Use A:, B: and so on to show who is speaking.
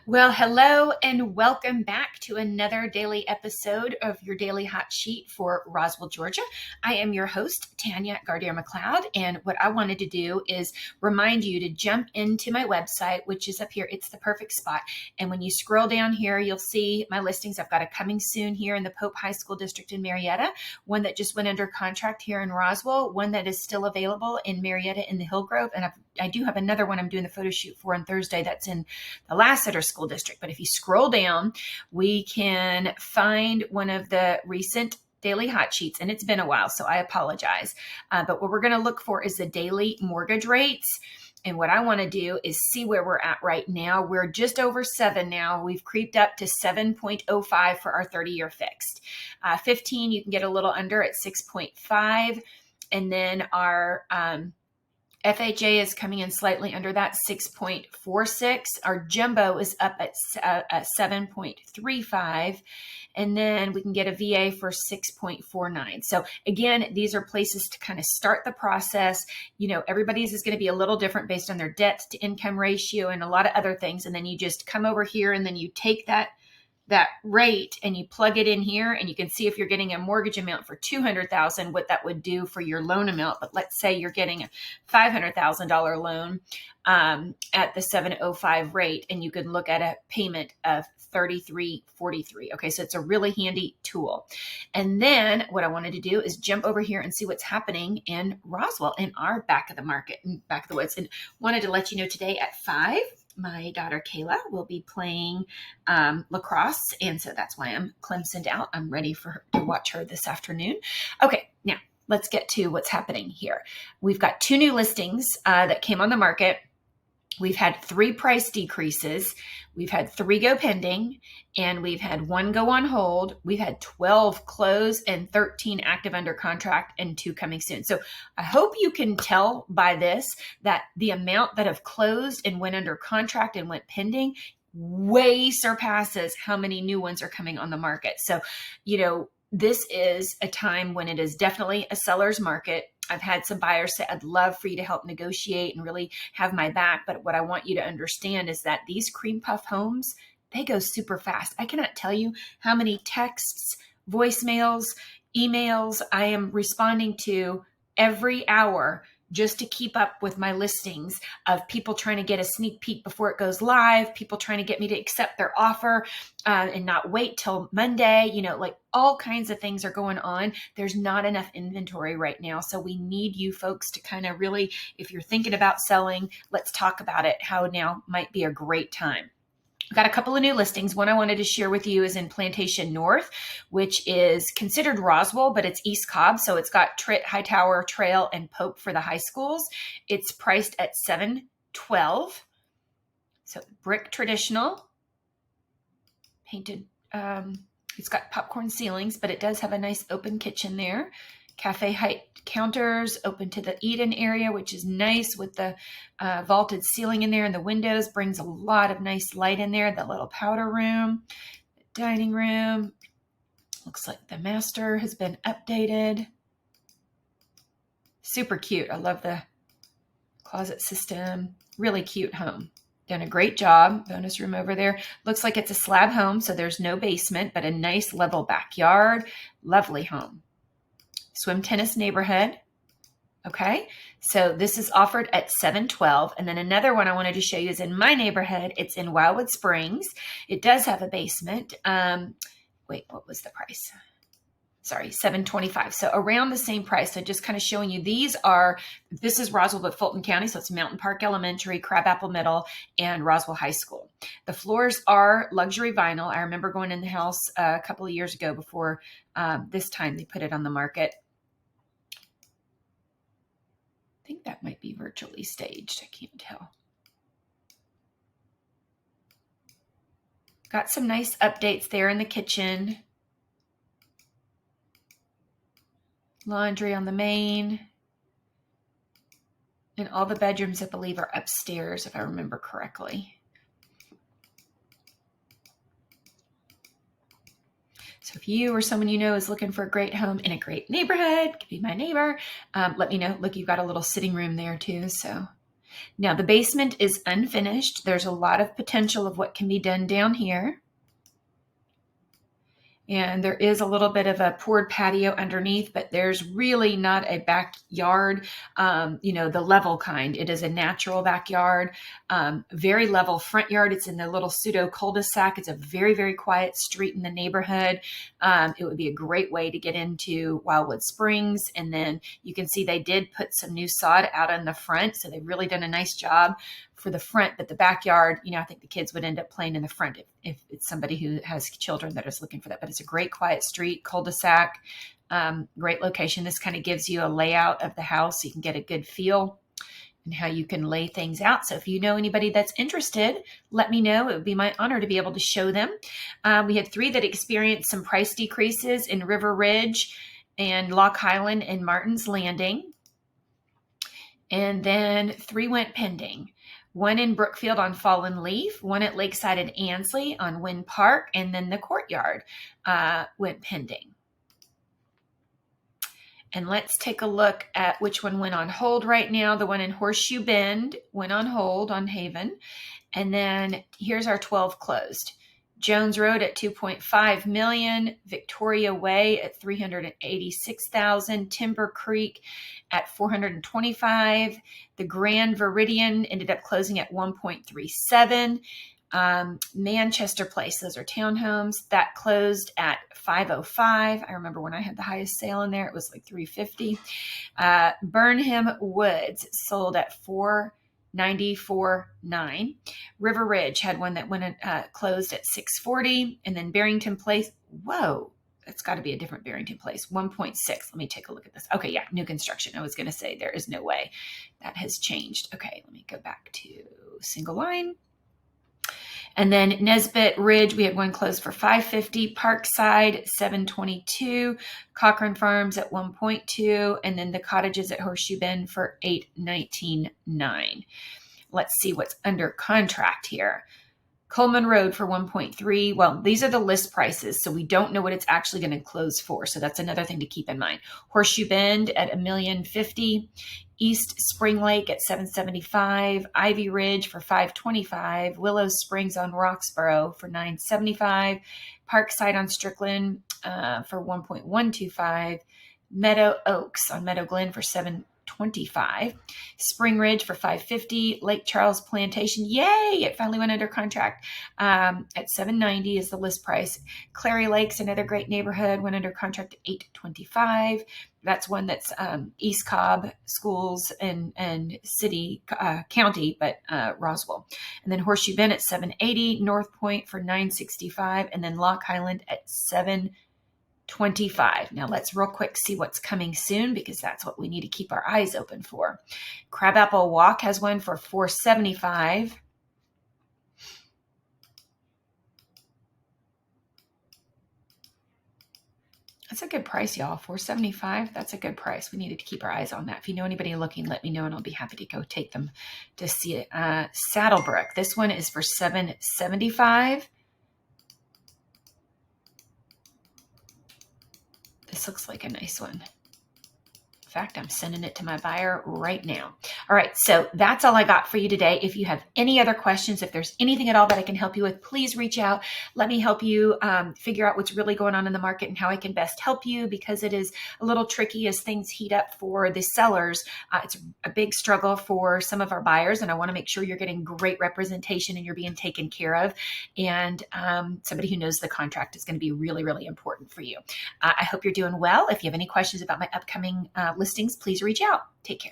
A: Well, hello and welcome back to another daily episode of your Daily Hot Sheet for Roswell, Georgia. I am your host, Tania at Gardère MacLeod, and what I wanted to do is remind you to jump into my website, which is up here. It's the perfect spot. And when you scroll down here, you'll see my listings. I've got a coming soon here in the Pope High School District in Marietta, one that just went under contract here in Roswell, one that is still available in Marietta in the Hillgrove, and I do have another one I'm doing the photo shoot for on Thursday that's in the Lasseter School District. But if you scroll down, we can find one of the recent daily hot sheets, and it's been a while, so I apologize. But what we're going to look for is the daily mortgage rates. And what I want to do is see where we're at right now. We're just over 7 now. We've creeped up to 7.05 for our 30-year fixed. 15, you can get a little under at 6.5. And then our FHA is coming in slightly under that, 6.46. Our jumbo is up at 7.35. And then we can get a VA for 6.49. So again, these are places to kind of start the process. You know, everybody's is going to be a little different based on their debt to income ratio and a lot of other things. And then you just come over here and then you take that rate and you plug it in here, and you can see if you're getting a mortgage amount for $200,000, what that would do for your loan amount. But let's say you're getting a $500,000 loan at the 7.05 rate, and you can look at a payment of $33.43. Okay, so it's a really handy tool. And then what I wanted to do is jump over here and see what's happening in Roswell, in our back of the market, in back of the woods. And wanted to let you know today at 5, my daughter Kayla will be playing lacrosse, and so that's why I'm Clemsoned out. I'm ready for her to watch her this afternoon. Okay, now let's get to what's happening here. We've got 2 new listings that came on the market. We've had 3 price decreases. We've had 3 go pending, and we've had 1 go on hold. We've had 12 close and 13 active under contract and 2 coming soon. So I hope you can tell by this that the amount that have closed and went under contract and went pending way surpasses how many new ones are coming on the market. So, you know, this is a time when it is definitely a seller's market. I've had some buyers say, I'd love for you to help negotiate and really have my back. But what I want you to understand is that these cream puff homes, they go super fast. I cannot tell you how many texts, voicemails, emails I am responding to every hour just to keep up with my listings, of people trying to get a sneak peek before it goes live, people trying to get me to accept their offer and not wait till Monday. You know, like all kinds of things are going on. There's not enough inventory right now. So we need you folks to kind of really, if you're thinking about selling, let's talk about it, how now might be a great time. Got a couple of new listings. One I wanted to share with you is in Plantation North, which is considered Roswell, but it's East Cobb. So it's got Tritt, Hightower, Trail, and Pope for the high schools. It's priced at $712. So brick traditional, painted. It's got popcorn ceilings, but it does have a nice open kitchen there. Cafe height counters, open to the eat-in area, which is nice with the vaulted ceiling in there, and the windows brings a lot of nice light in there. The little powder room, the dining room. Looks like the master has been updated. Super cute. I love the closet system. Really cute home. Done a great job. Bonus room over there. Looks like it's a slab home, so there's no basement, but a nice level backyard. Lovely home. Swim tennis neighborhood. Okay, so this is offered at $712. And then another one I wanted to show you is in my neighborhood. It's in Wildwood Springs. It does have a basement. Wait, what was the price? Sorry, $725. So around the same price. So just kind of showing you, this is Roswell, but Fulton County. So it's Mountain Park Elementary, Crabapple Middle, and Roswell High School. The floors are luxury vinyl. I remember going in the house a couple of years ago before this time they put it on the market. I think that might be virtually staged. I can't tell. Got some nice updates there in the kitchen. Laundry on the main. And all the bedrooms, I believe, are upstairs, if I remember correctly. So if you or someone you know is looking for a great home in a great neighborhood, could be my neighbor, let me know. Look, you've got a little sitting room there too. So Now the basement is unfinished. There's a lot of potential of what can be done down here. And there is a little bit of a poured patio underneath, but there's really not a backyard, the level kind. It is a natural backyard, very level front yard. It's in the little pseudo cul-de-sac. It's a very, very quiet street in the neighborhood. It would be a great way to get into Wildwood Springs. And then you can see they did put some new sod out in the front. So they've really done a nice job for the front, but the backyard, I think the kids would end up playing in the front if it's somebody who has children that is looking for that. But it's a great quiet street, cul-de-sac, great location. This kind of gives you a layout of the house so you can get a good feel and how you can lay things out. So if you know anybody that's interested, let me know. It would be my honor to be able to show them. We had 3 that experienced some price decreases in River Ridge and Lock Highland and Martin's Landing. And then 3 went pending. 1 in Brookfield on Fallen Leaf, 1 at Lakeside at Ansley on Wind Park, and then the Courtyard went pending. And let's take a look at which one went on hold right now. The one in Horseshoe Bend went on hold on Haven. And then here's our 12 closed. Jones Road at 2.5 million, Victoria Way at 386,000, Timber Creek at 425. The Grand Viridian ended up closing at 1.37. Manchester Place, those are townhomes, that closed at 505. I remember when I had the highest sale in there, it was like 350. Burnham Woods sold at 494.9. River Ridge had one that went closed at 640, and then Barrington Place. Whoa, that's got to be a different Barrington Place. 1.6. Let me take a look at this. Okay, yeah, new construction. I was going to say there is no way that has changed. Okay, let me go back to single line. And then Nesbitt Ridge, we had one closed for 550, Parkside 722, Cochrane Farms at 1.2, and then the cottages at Horseshoe Bend for 819.9. Let's see what's under contract here. Coleman Road for 1.3. Well, these are the list prices, so we don't know what it's actually going to close for. So that's another thing to keep in mind. Horseshoe Bend at $1,050,000. East Spring Lake at $775,000. Ivy Ridge for $525,000. Willow Springs on Roxborough for $975,000. Parkside on Strickland for $1.125,000. Meadow Oaks on Meadow Glen for $725,000. Spring Ridge for $550,000. Lake Charles Plantation, yay, it finally went under contract at $790,000 is the list price. Clary Lake's another great neighborhood, went under contract at $825,000. That's one that's East Cobb schools and city county, but Roswell. And then Horseshoe Bend at $780,000, North Point for $965,000, and then Lock Highland at $725,000. Now let's real quick see what's coming soon, because that's what we need to keep our eyes open for. Crabapple Walk has one for $475,000. That's a good price, y'all. $475,000. That's a good price. We needed to keep our eyes on that. If you know anybody looking, let me know, and I'll be happy to go take them to see it. Saddlebrook. This one is for $775,000. This looks like a nice one. In fact, I'm sending it to my buyer right now. All right, so that's all I got for you today. If you have any other questions, if there's anything at all that I can help you with, please reach out. Let me help you figure out what's really going on in the market and how I can best help you, because it is a little tricky as things heat up for the sellers. It's a big struggle for some of our buyers, and I want to make sure you're getting great representation and you're being taken care of. And somebody who knows the contract is going to be really, really important for you. I hope you're doing well. If you have any questions about my upcoming listings, please reach out. Take care.